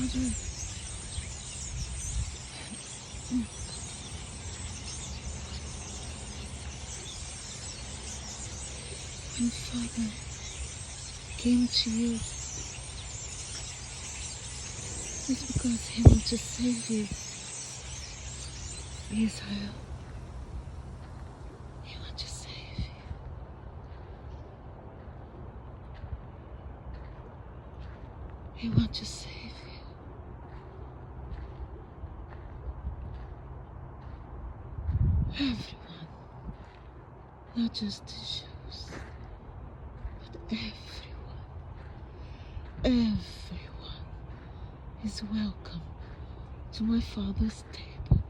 Father, when Father came to you, it's because He wants to save you, Israel. He wants to save you. He wants to save you. Everyone, not just the Jews, but everyone is welcome to my Father's table.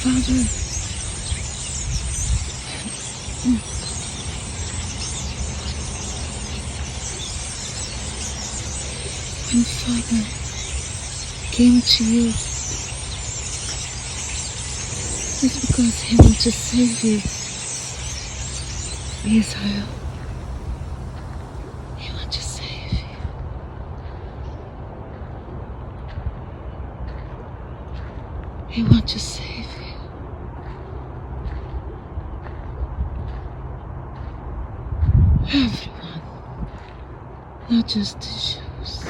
Father, when Father came to you, it's because He wants to save you, Israel. He wants to save you. He wants to save you. Everyone, not just the Jews,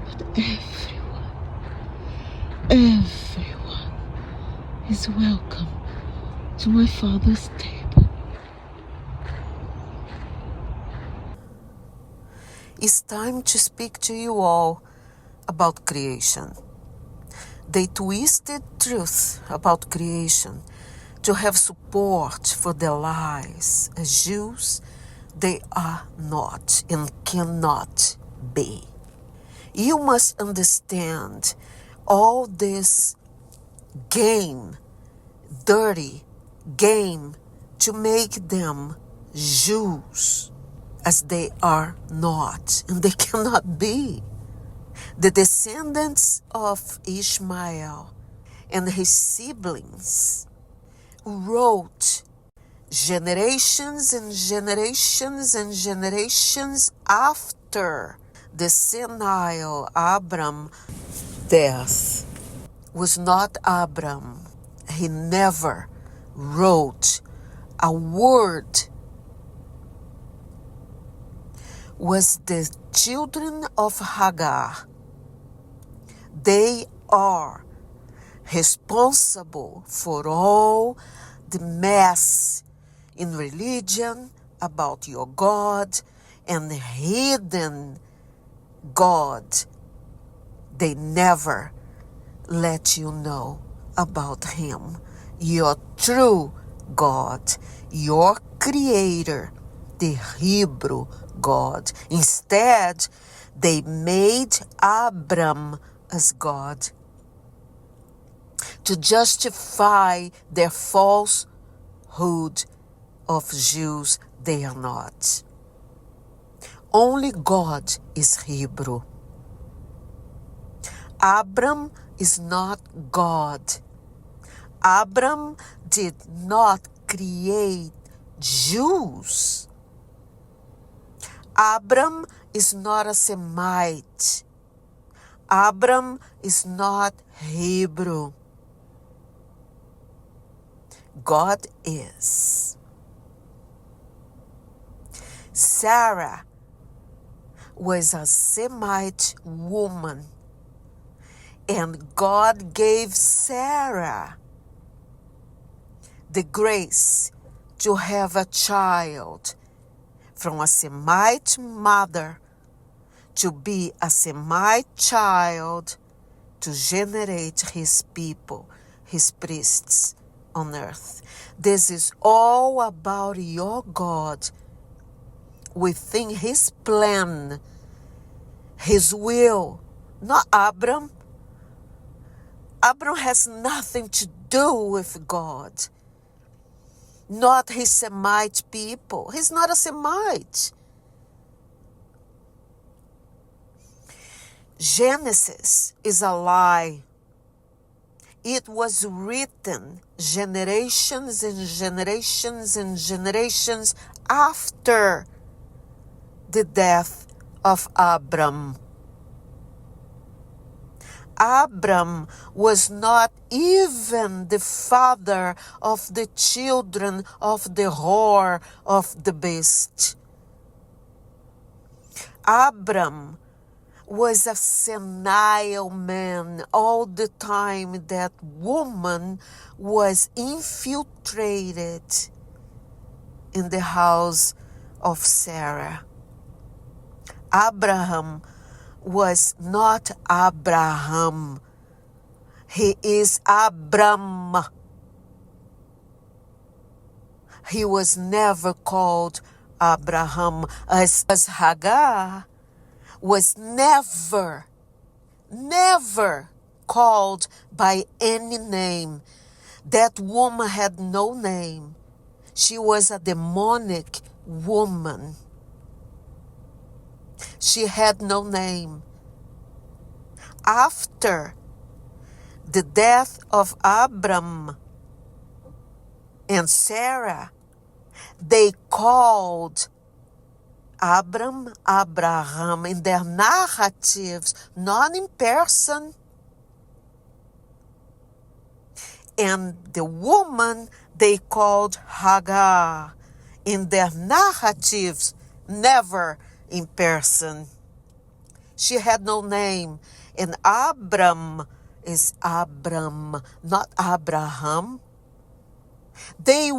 but everyone is welcome to my Father's table. It's time to speak to you all about creation. They twisted truth about creation to have support for their lies. As Jews, they are not and cannot be. You must understand all this dirty game to make them Jews, as they are not and they cannot be. The descendants of Ishmael and his siblings wrote generations and generations and generations after the senile Abram death. Was not Abram. He never wrote a word. Was the children of Hagar. They are responsible for all the mess in religion about your God and hidden God. They never let you know about Him, your true God, your Creator, the Hebrew God. Instead, they made Abram as God to justify their falsehood of Jews. They are not. Only God is Hebrew. Abram is not God. Abram did not create Jews. Abram is not a Semite. Abram is not Hebrew. God is. Sarah was a Semite woman, and God gave Sarah the grace to have a child from a Semite mother, to be a Semite child, to generate His people, His priests on earth. This is all about your God within His plan, His will, not Abram. Abram has nothing to do with God, not his Semite people. He's not a Semite. Genesis is a lie. It was written generations and generations and generations after the death of Abram. Abram was not even the father of the children of the whore of the beast. Abram was a senile man all the time that woman was infiltrated in the house of Sarah. Abraham was not Abraham. He is Abram. He was never called Abraham, as Hagar was never called by any name. That woman had no name. She was a demonic woman. She had no name. After the death of Abram and Sarah, they called Abram, Abraham in their narratives, not in person. And the woman they called Hagar in their narratives, never in person. She had no name. And Abram is Abram, not Abraham. I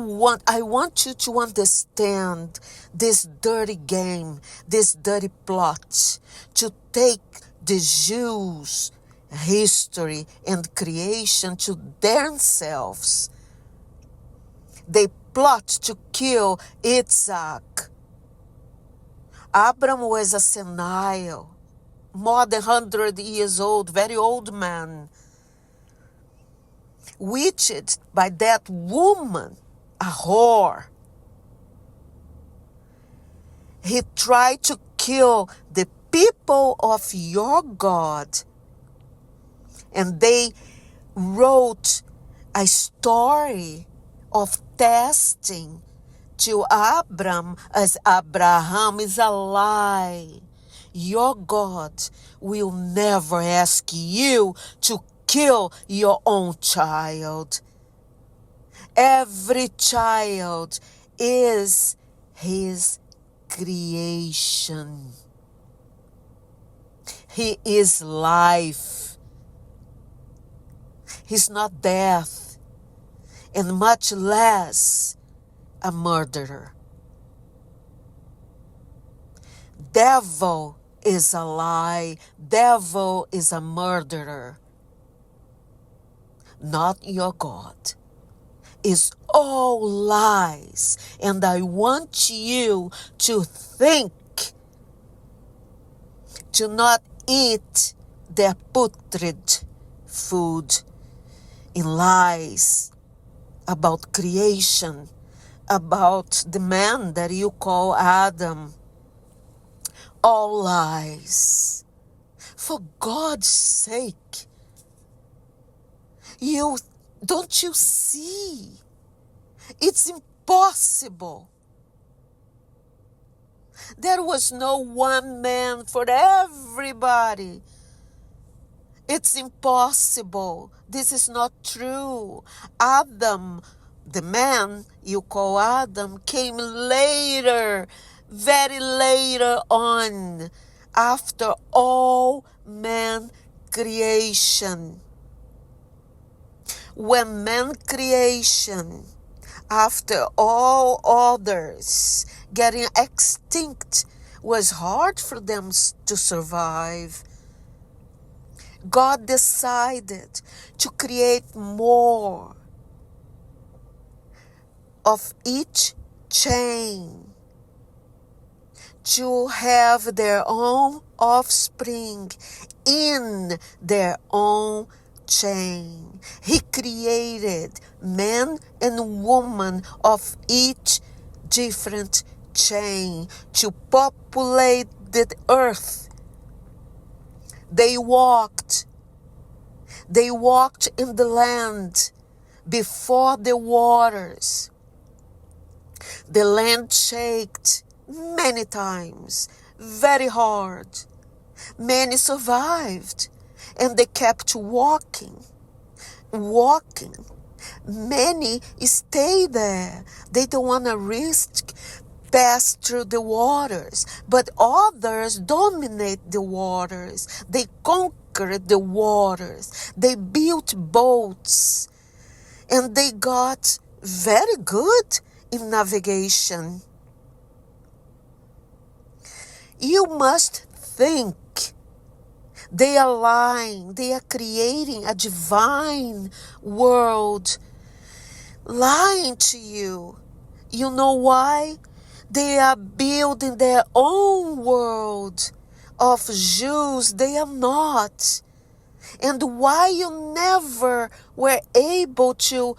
want you to understand this dirty game, this dirty plot to take the Jews' history and creation to themselves. They plot to kill Isaac. Abram was a senile, more than 100 years old, very old man, witched by that woman, a whore. He tried to kill the people of your God. And they wrote a story of testing to Abram as Abraham is a lie. Your God will never ask you to kill your own child. Every child is his creation. He is life. He's not death, and much less a murderer. Devil is a lie. Devil is a murderer. Not your God. It's all lies. And I want you to think, to not eat their putrid food in lies about creation, about the man that you call Adam. All lies. For God's sake, don't you see? It's impossible. There was no one man for everybody. It's impossible. This is not true. Adam, the man you call Adam, came later, very later on, after all man creation. When man creation, after all others getting extinct, was hard for them to survive, God decided to create more of each chain to have their own offspring in their own chain. He created man and woman of each different chain to populate the earth. They walked in the land before the waters. The land shaked many times, very hard. Many survived, and they kept walking. Many stay there. They don't want to risk pass through the waters, but others dominate the waters. They conquered the waters. They built boats, and they got very good in navigation. You must think they are lying. They are creating a divine world, lying to you. You know why? They are building their own world of Jews. They are not. and why you never were able to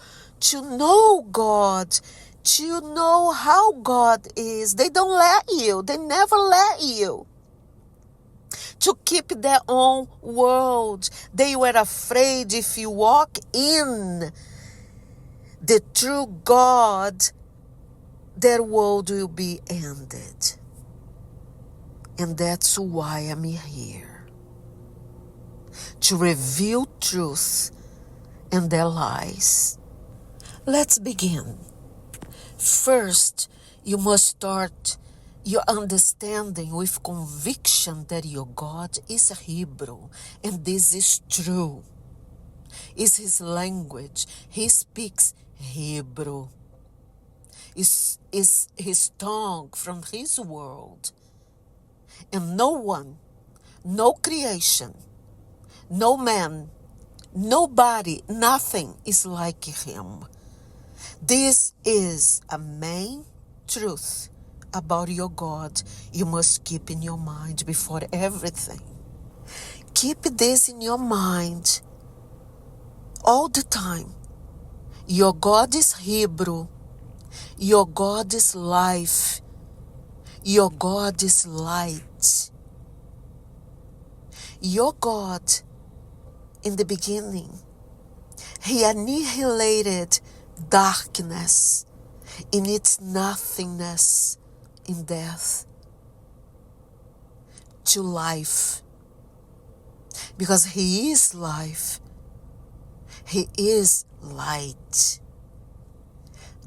know God, to know how God is. They don't let you. They never let you to keep their own world. They were afraid if you walk in the true God, their world will be ended. And that's why I'm here, to reveal truth and their lies. Let's begin. First, you must start your understanding with conviction that your God is Hebrew, and this is true. It's his language. He speaks Hebrew. Is his tongue from his world. And no one, no creation, no man, nobody, nothing is like him. This is a main truth about your God you must keep in your mind before everything. Keep this in your mind all the time. Your God is Hebrew. Your God is life. Your God is light. Your God, in the beginning, he annihilated darkness in its nothingness in death to life. Because he is life. He is light.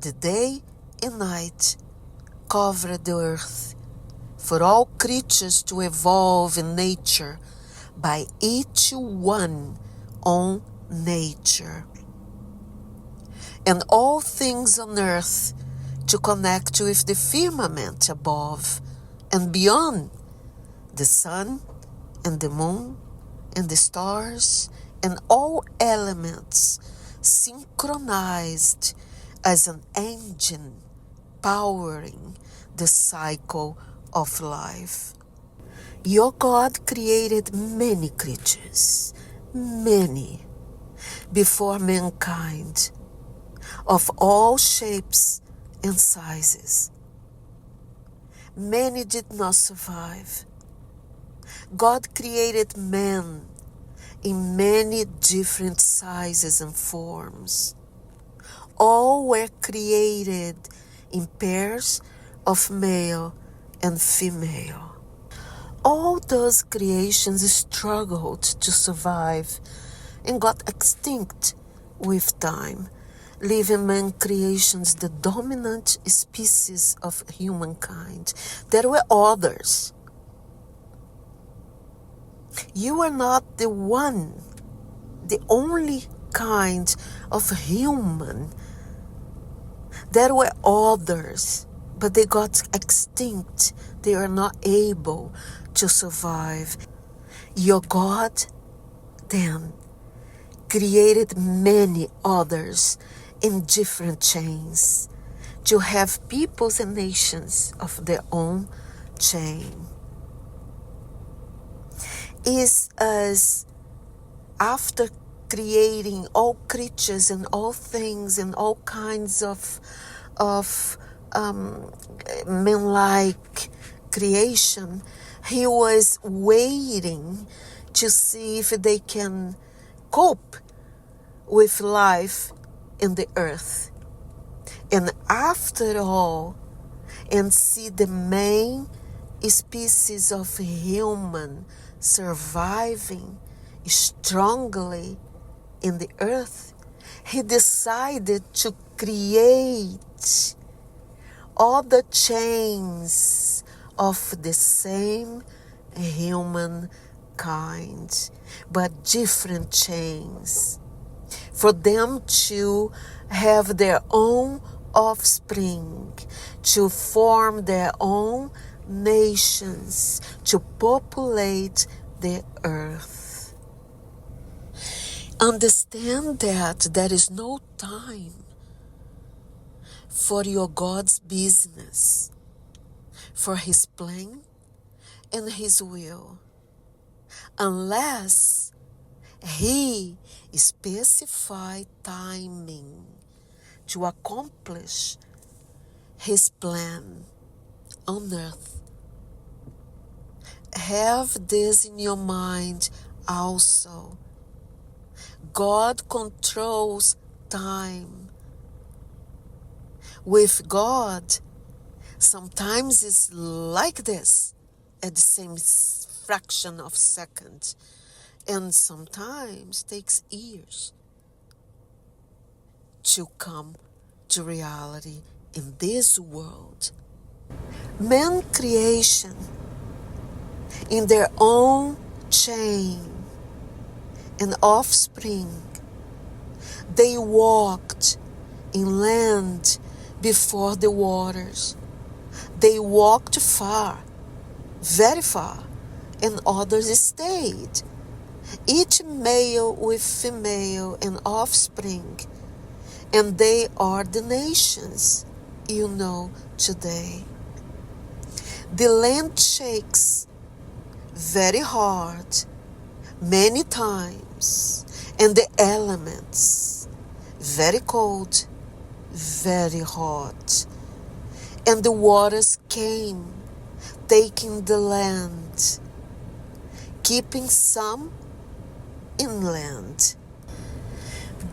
The day and night covered the earth for all creatures to evolve in nature by each one on nature. And all things on earth to connect with the firmament above and beyond, the sun and the moon and the stars and all elements synchronized as an engine powering the cycle of life. Your God created many creatures, many, before mankind, of all shapes and sizes. Many did not survive. God created man in many different sizes and forms. All were created in pairs of male and female. All those creations struggled to survive and got extinct with time, leaving man creations the dominant species of humankind. There were others. You are not the one, the only kind of human. There were others, but they got extinct. They are not able to survive. Your God then created many others in different chains to have peoples and nations of their own chain. Is as after creating all creatures and all things and all kinds of man-like creation, he was waiting to see if they can cope with life in the earth. And after all, and see the main species of human surviving strongly in the earth, he decided to create all the chains of the same human kind, but different chains, for them to have their own offspring, to form their own nations, to populate the earth. Understand that there is no time for your God's business, for his plan and his will, unless He specified timing to accomplish His plan on earth. Have this in your mind also. God controls time. With God, sometimes it's like this at the same fraction of second, and sometimes takes years to come to reality in this world. Man creation in their own chain and offspring, they walked in land before the waters. They walked far, very far, and others stayed, each male with female and offspring, and they are the nations you know today. The land shakes very hard, many times, and the elements very cold, very hot, and the waters came, taking the land, keeping some inland.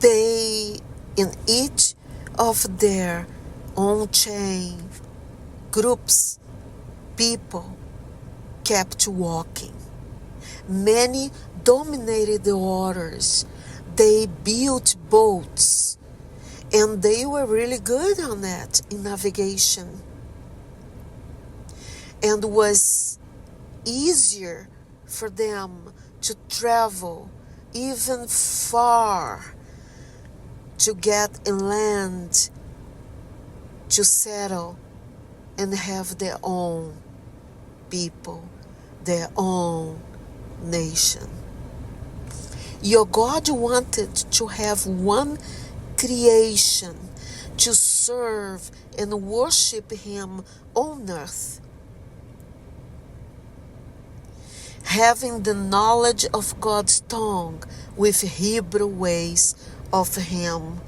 They, in each of their own chain, groups, people, kept walking. Many dominated the waters. They built boats, and they were really good on that in navigation. And was easier for them to travel even far to get inland, to settle and have their own people, their own nation. Your God wanted to have one creation to serve and worship Him on earth. Having the knowledge of God's tongue with Hebrew ways of Him,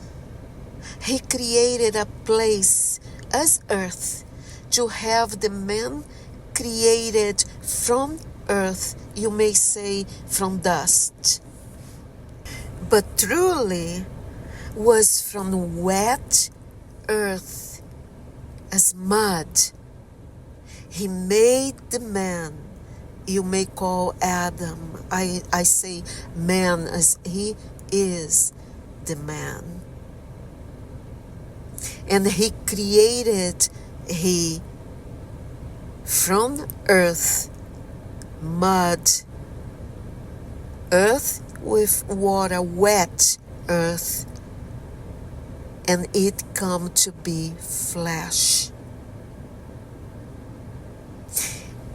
He created a place as earth to have the man created from earth, you may say from dust, but truly was from wet earth as mud. He made the man you may call Adam. I say man as he is the man. And He created he from earth, mud, earth with water, wet earth, and it come to be flesh.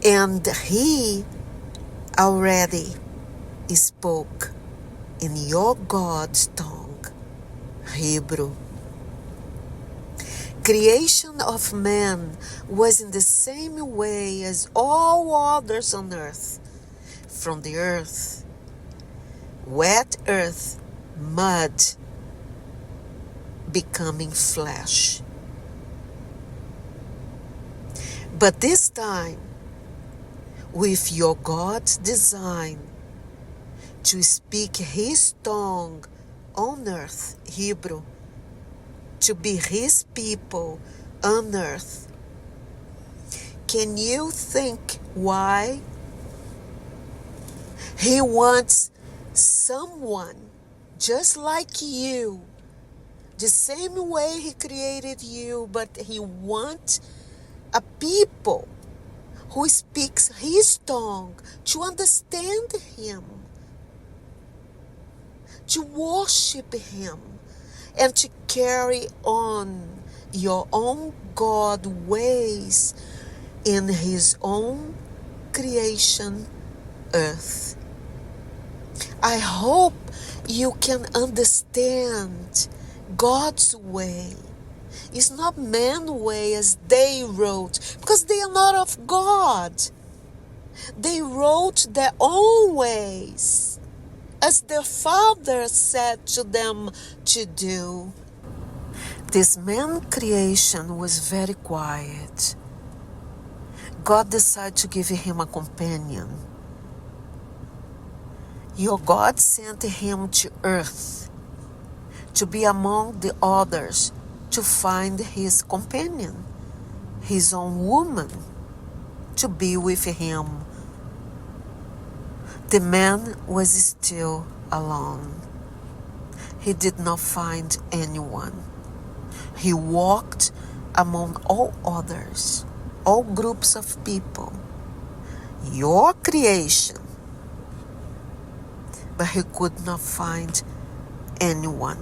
And He already spoke in your God's tongue, Hebrew. Creation of man was in the same way as all others on earth. From the earth, wet earth, mud, becoming flesh. But this time, with your God's design to speak His tongue on earth, Hebrew, to be His people on earth. Can you think why? He wants someone just like you, the same way He created you, but He wants a people who speaks His tongue to understand Him, to worship Him, and to carry on your own God ways in His own creation, earth. I hope you can understand God's way. It's not man's way as they wrote, because they are not of God. They wrote their own ways. as their father said to them to do. This man creation was very quiet. God decided to give him a companion. Your God sent him to earth to be among the others, to find his companion, his own woman, to be with him. The man was still alone. He did not find anyone. He walked among all others, all groups of people, your creation, but he could not find anyone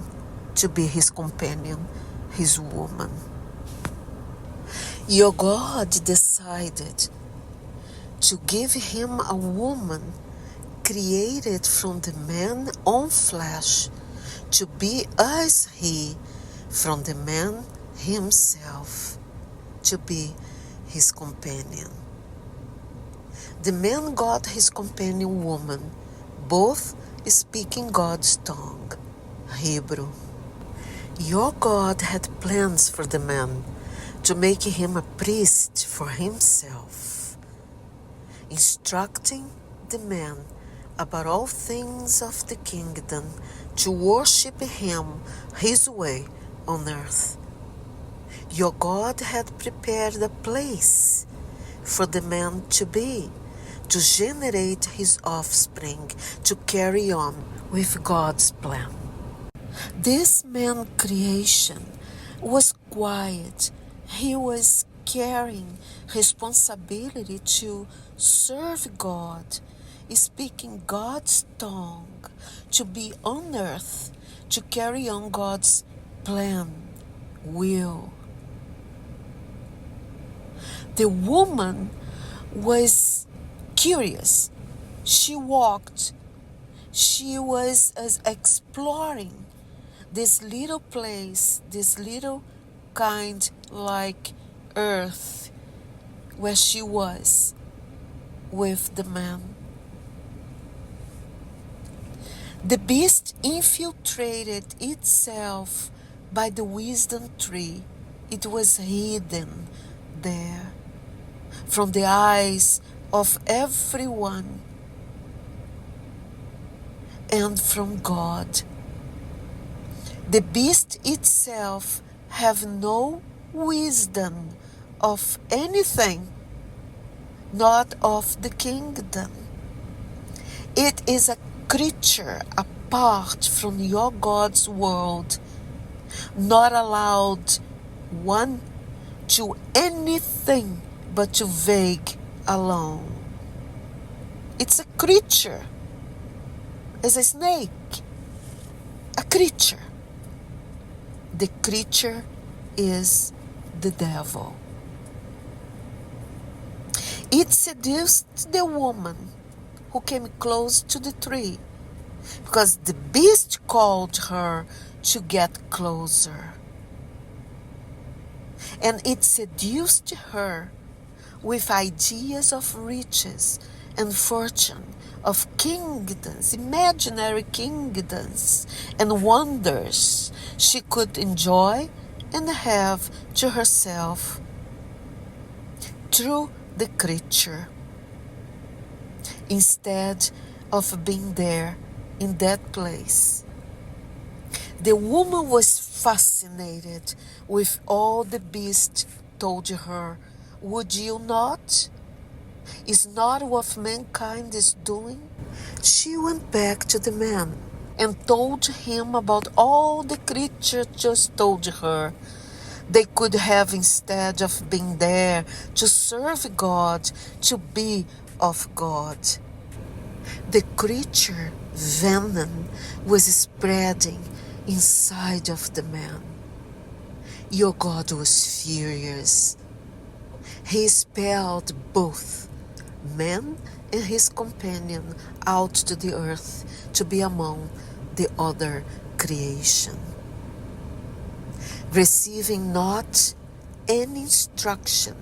to be his companion, his woman. Your God decided to give him a woman created from the man's own flesh, to be as he from the man himself, to be his companion. The man got his companion woman, both speaking God's tongue, Hebrew. Your God had plans for the man, to make him a priest for himself, instructing the man about all things of the kingdom, to worship him his way on earth. Your God had prepared a place for the man to be, to generate his offspring, to carry on with God's plan. This man creation was quiet. He was carrying responsibility to serve God, speaking God's tongue, to be on earth, to carry on God's plan, will. The woman was curious. She walked. She was exploring this little place, this little kind like earth where she was with the man. The beast infiltrated itself by the wisdom tree. It was hidden there from the eyes of everyone and from God. The beast itself have no wisdom of anything, not of the kingdom. It is a creature apart from your God's world, not allowed one to anything but to vague alone. It's a creature. It's a snake. A creature. The creature is the devil. It seduced the woman who came close to the tree, because the beast called her to get closer. And it seduced her with ideas of riches and fortune, of kingdoms, imaginary kingdoms, and wonders she could enjoy and have to herself through the creature, instead of being there in that place. The woman was fascinated with all the beast told her. Would you not? Is not what mankind is doing? She went back to the man and told him about all the creature just told her. They could have, instead of being there to serve God, to be of God. The creature venom was spreading inside of the man. Your God was furious. He expelled both man and his companion out to the earth to be among the other creation, receiving not any instruction,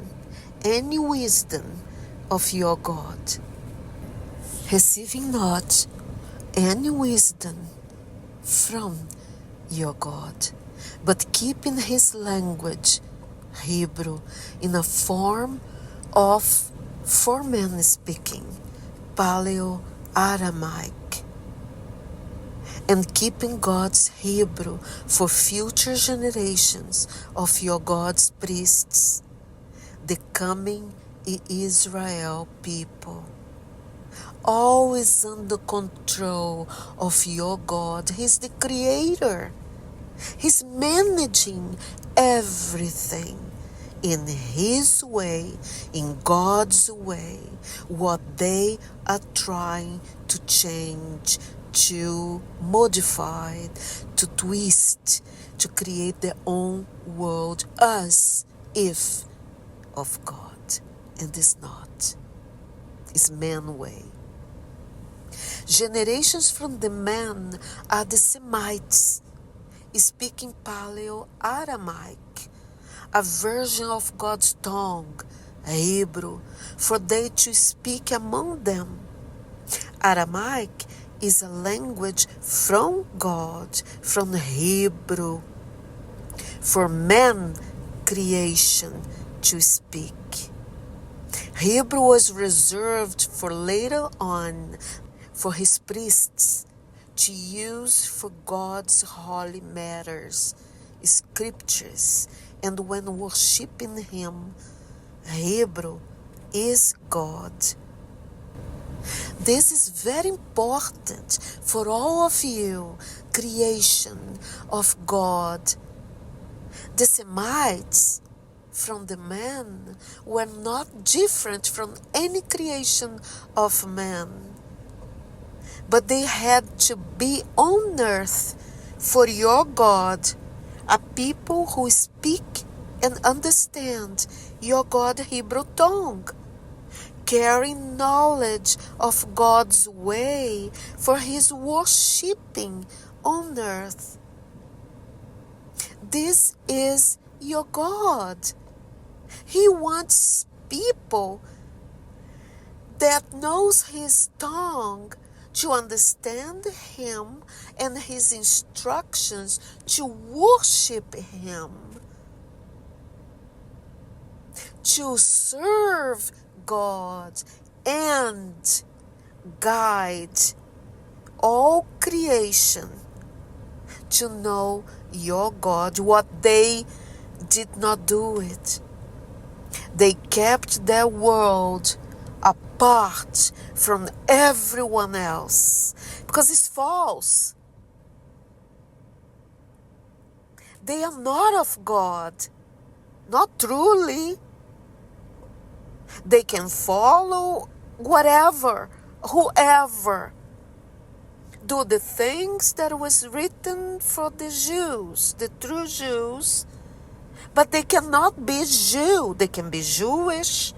any wisdom of your God, receiving not any wisdom from your God, but keeping his language, Hebrew, in a form of for men speaking, Paleo-Aramaic, and keeping God's Hebrew for future generations of your God's priests, the coming Israel people. Always under control of your God. He's the creator. He's managing everything in his way, in God's way, what they are trying to change, to modify, to twist, to create their own world as if of God. And it's not. It's man way. Generations from the man are the Semites, speaking Paleo-Aramaic, a version of God's tongue, Hebrew, for they to speak among them. Aramaic is a language from God, from Hebrew, for man creation to speak. Hebrew was reserved for later on for his priests to use for God's holy matters, scriptures, and when worshiping him. Hebrew is God. This is very important for all of you, creation of God. The Semites from the man were not different from any creation of man, but they had to be on earth for your God, a people who speak and understand your God Hebrew tongue, carrying knowledge of God's way for his worshipping on earth. This is your God. He wants people that knows his tongue to understand him and his instructions to worship him, to serve God and guide all creation to know your God. What they did not do it. They kept their world apart from everyone else because it's false. They are not of God, not truly. They can follow whatever, whoever, do the things that was written for the Jews, the true Jews, but they cannot be Jew. They can be Jewish,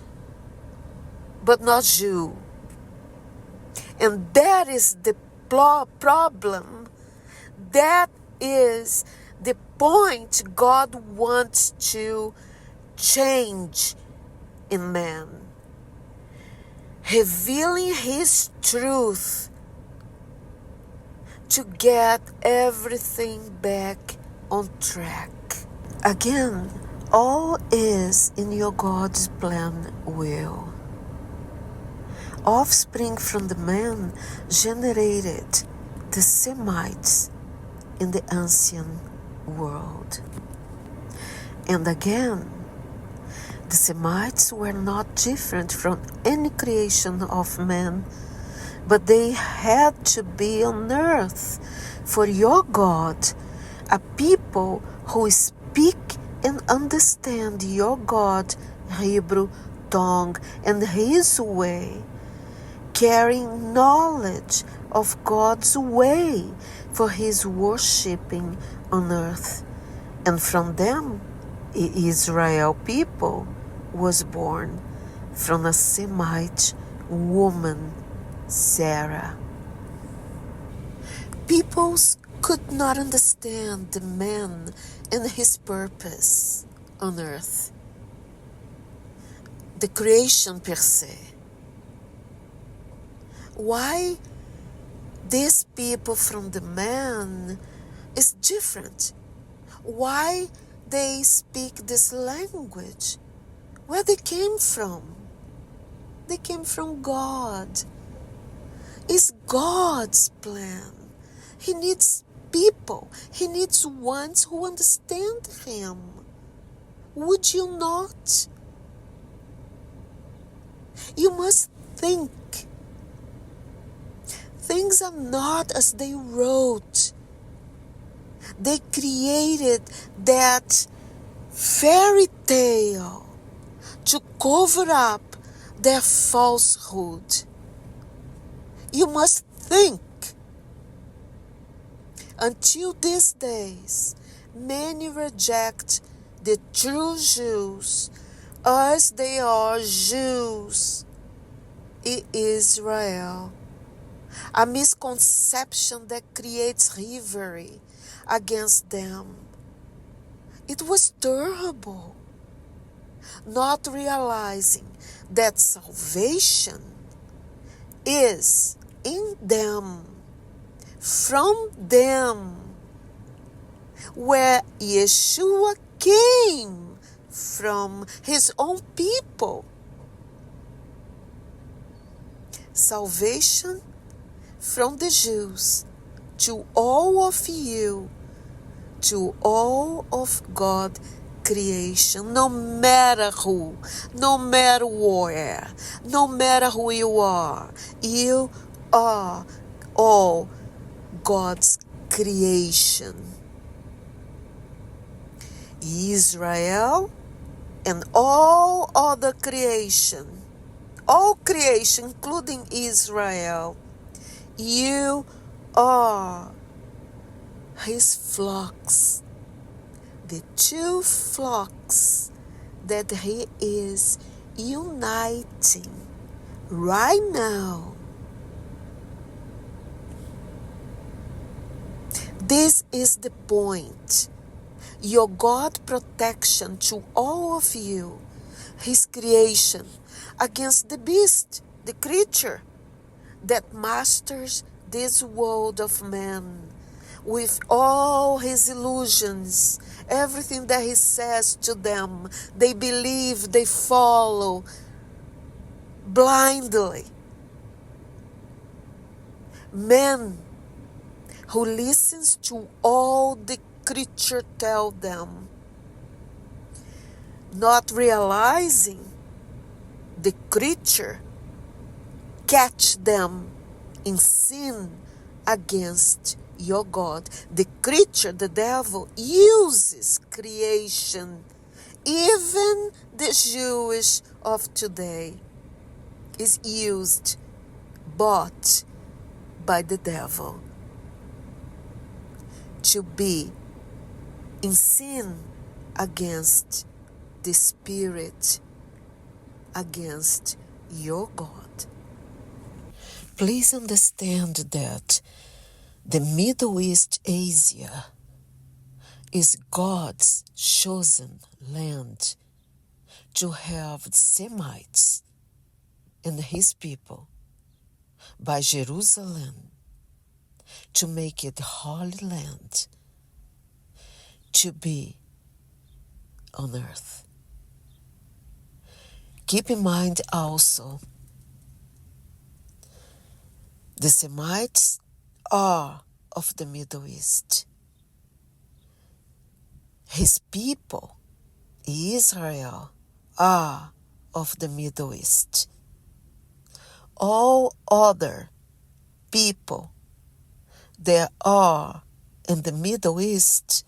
but not Jew. And that is the problem. That is the point God wants to change in man. Revealing his truth to get everything back on track. Again, all is in your God's plan will. Offspring from the man generated the Semites in the ancient world. And again, the Semites were not different from any creation of man, but they had to be on earth for your God, a people who speak and understand your God, Hebrew tongue, and his way, carrying knowledge of God's way for his worshipping on earth. And from them, Israel people was born from a Semite woman, Sarah. Peoples could not understand the man and his purpose on earth, the creation per se. Why These people from the man is different. Why they speak this language? Where they came from? They came from God. It's God's plan. He needs people. He needs ones who understand Him. Would you not? You must think. Things are not as they wrote. They created that fairy tale to cover up their falsehood. You must think. Until these days, many reject the true Jews as they are Jews in Israel. A misconception that creates rivalry against them. It was terrible, not realizing that salvation is in them, from them, where Yeshua came from His own people. Salvation from the Jews to all of you, to all of God's creation, no matter who, no matter where, no matter who you are all God's creation. Israel and all other creation, all creation, including Israel, you are His flocks, the two flocks that He is uniting right now. This is the point. Your God protection to all of you, His creation, against the beast, the creature that masters this world of man with all his illusions, everything that He says to them, they believe, they follow blindly. Man who listens to all the creature tell them, not realizing the creature catch them in sin against your God. The creature, the devil, uses creation. Even the Jewish of today is used, bought by the devil to be in sin against the Spirit, against your God. Please understand that the Middle East, Asia, is God's chosen land to have Semites and His people by Jerusalem, to make it holy land, to be on earth. Keep in mind also, the Semites are of the Middle East. His people, Israel, are of the Middle East. All other people that are in the Middle East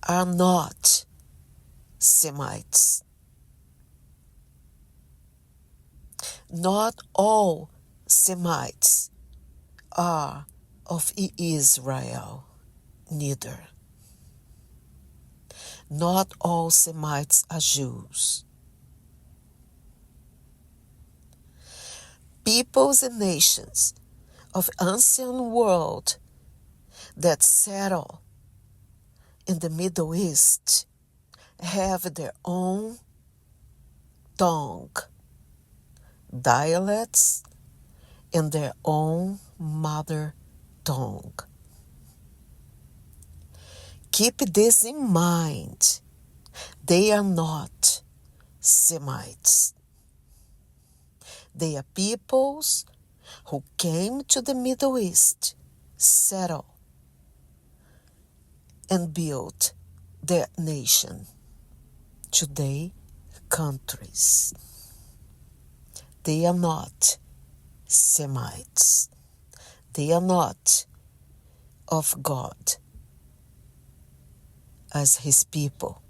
are not Semites. Not all Semites are of Israel, neither. Not all Semites are Jews. Peoples and nations of ancient world that settle in the Middle East have their own tongue, dialects, and their own mother tongue. Keep this in mind. They are not Semites. They are peoples who came to the Middle East, settled, and built their nation. Today, countries. They are not Semites. They are not of God as his people,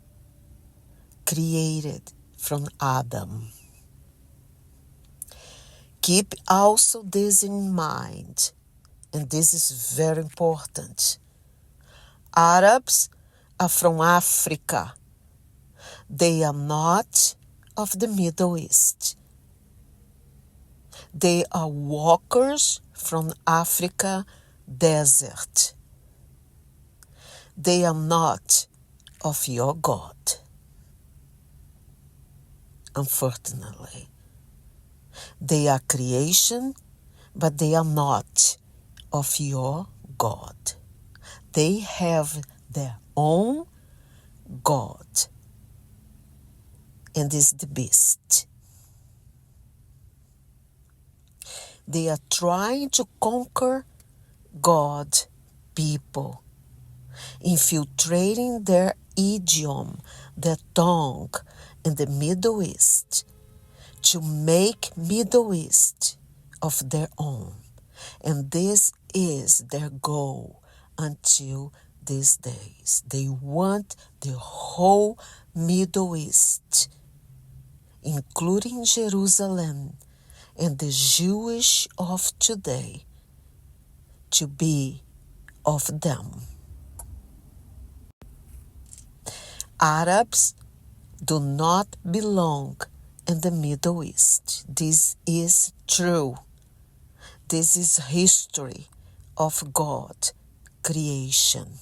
created from Adam. Keep also this in mind, and this is very important. Arabs are from Africa. They are not of the Middle East. They are walkers from Africa desert. They are not of your God, unfortunately. They are creation, but they are not of your God. They have their own God, and is the beast. They are trying to conquer God, people, infiltrating their idiom, their tongue in the Middle East, to make Middle East of their own. And this is their goal until these days. They want the whole Middle East, including Jerusalem and the Jewish of today, to be of them. Arabs do not belong in the Middle East. This is true. This is history of God, creation.